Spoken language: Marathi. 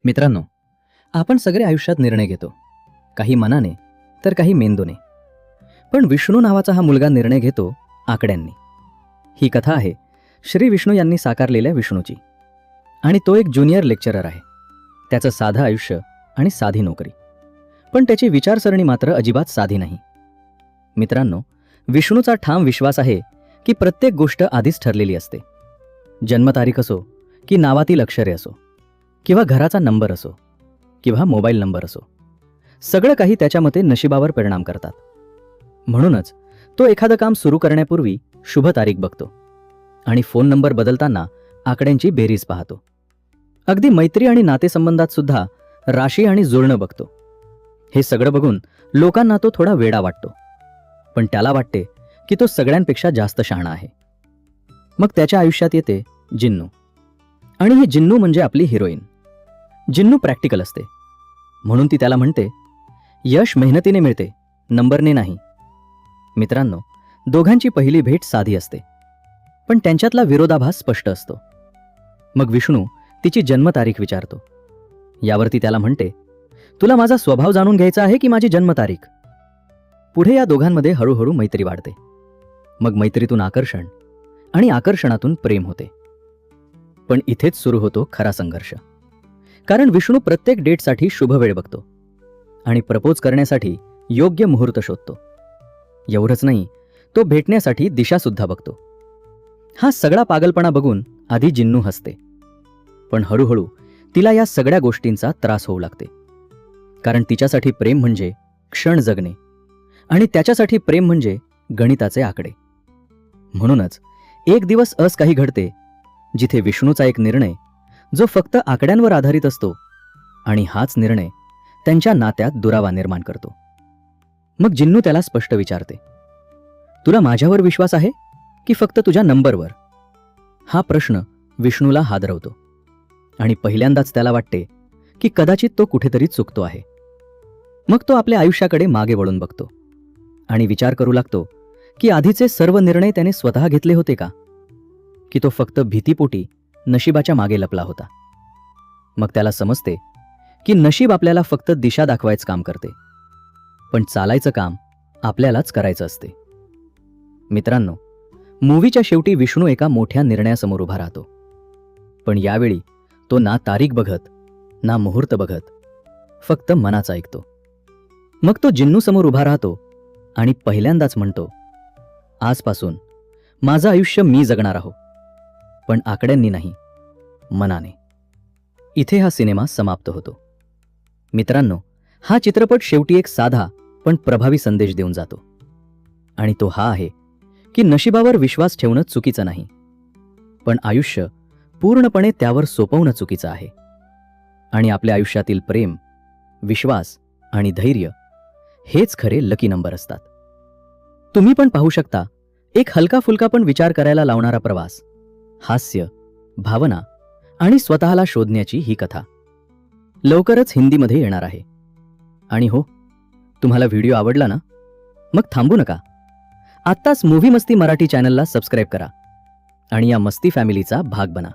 मित्रांनो, आपण सगळे आयुष्यात निर्णय घेतो, काही मनाने तर काही मेंदूने. पण विष्णू नावाचा हा मुलगा निर्णय घेतो आकड्यांनी. ही कथा आहे श्री विष्णू यांनी साकारलेल्या विष्णूची. आणि तो एक ज्युनियर लेक्चरर आहे. त्याचं साधं आयुष्य आणि साधी नोकरी, पण त्याची विचारसरणी मात्र अजिबात साधी नाही. मित्रांनो, विष्णूचा ठाम विश्वास आहे की प्रत्येक गोष्ट आधीच ठरलेली असते. जन्मतारीख असो की नावातील अक्षरे असो, किंवा घराचा नंबर असो किंवा मोबाईल नंबर असो, सगळं काही त्याच्या मते नशिबावर परिणाम करतात. म्हणूनच तो एखादं काम सुरू करण्यापूर्वी शुभ तारीख बघतो आणि फोन नंबर बदलताना आकड्यांची बेरीज पाहतो. अगदी मैत्री आणि नातेसंबंधात सुद्धा राशी आणि जुळणं बघतो. हे सगळं बघून लोकांना तो थोडा वेडा वाटतो, पण त्याला वाटते की तो सगळ्यांपेक्षा जास्त शहाणा आहे. मग त्याच्या आयुष्यात येते जिन्नू. आणि ही जिन्नू म्हणजे आपली हिरोईन. जिन्नू प्रॅक्टिकल असते, म्हणून ती त्याला म्हणते, यश मेहनतीने मिळते, नंबरने नाही. मित्रांनो, दोघांची पहिली भेट साधी असते, पण त्यांच्यातला विरोधाभास स्पष्ट असतो. मग विष्णू तिची जन्मतारीख विचारतो. यावर ती त्याला म्हणते, तुला माझा स्वभाव जाणून घ्यायचा आहे की माझी जन्मतारीख? पुढे या दोघांमध्ये हळूहळू मैत्री वाढते. मग मैत्रीतून आकर्षण आणि आकर्षणातून प्रेम होते. पण इथेच सुरू होतो खरा संघर्ष. कारण विष्णू प्रत्येक डेटसाठी शुभ वेळ बघतो आणि प्रपोज करण्यासाठी योग्य मुहूर्त शोधतो. एवढंच नाही, तो भेटण्यासाठी दिशा सुद्धा बघतो. हा सगळा पागलपणा बघून आधी जिन्नू हसते, पण हळूहळू तिला या सगळ्या गोष्टींचा त्रास होऊ लागते. कारण तिच्यासाठी प्रेम म्हणजे क्षण जगणे आणि त्याच्यासाठी प्रेम म्हणजे गणिताचे आकडे. म्हणूनच एक दिवस असं काही घडते जिथे विष्णूचा एक निर्णय जो फक्त आकड्यांवर आधारित असतो, आणि हाच निर्णय त्यांच्या नात्यात दुरावा निर्माण करतो. मग जिन्नू त्याला स्पष्ट विचारते, तुला माझ्यावर विश्वास आहे की फक्त तुझ्या नंबरवर? हा प्रश्न विष्णूला हादरवतो आणि पहिल्यांदाच त्याला वाटते की कदाचित तो कुठेतरी चुकतो आहे. मग तो आपल्या आयुष्याकडे मागे वळून बघतो आणि विचार करू लागतो की आधीचे सर्व निर्णय त्याने स्वतः घेतले होते का, की तो फक्त भीतीपोटी नशिबाच्या मागे लपला होता. मग त्याला समजते की नशीब आपल्याला फक्त दिशा दाखवायचं काम करते, पण चालायचं काम आपल्यालाच करायचं असते. मित्रांनो, मूवीच्या शेवटी विष्णू एका मोठ्या निर्णयासमोर उभा राहतो. पण यावेळी तो ना तारीख बघत ना मुहूर्त बघत, फक्त मनाचा ऐकतो. मग तो जिन्नू समोर उभा राहतो आणि पहिल्यांदाच म्हणतो, आजपासून माझं आयुष्य मी जगणार आहो, पण आकड्यांनी नाही, मनाने. इथे हा सिनेमा समाप्त होतो. मित्रांनो, हा चित्रपट शेवटी एक साधा पण प्रभावी संदेश देऊन जातो. आणि तो हा आहे की नशिबावर विश्वास ठेवणं चुकीचं नाही, पण आयुष्य पूर्णपणे त्यावर सोपवणं चुकीचं आहे. आणि आपल्या आयुष्यातील प्रेम, विश्वास आणि धैर्य हेच खरे लकी नंबर असतात. तुम्ही पण पाहू शकता एक हलका फुलका पण विचार करायला लावणारा प्रवास, हास्य, भावना आणि स्वतःला शोधण्याची ही कथा लवकरच हिंदीमध्ये येणार आहे. आणि हो, तुम्हाला व्हिडिओ आवडला ना? मग थांबू नका. आत्ताच मूव्ही मस्ती मराठी चॅनलला सबस्क्राईब करा आणि या मस्ती फॅमिलीचा भाग बना.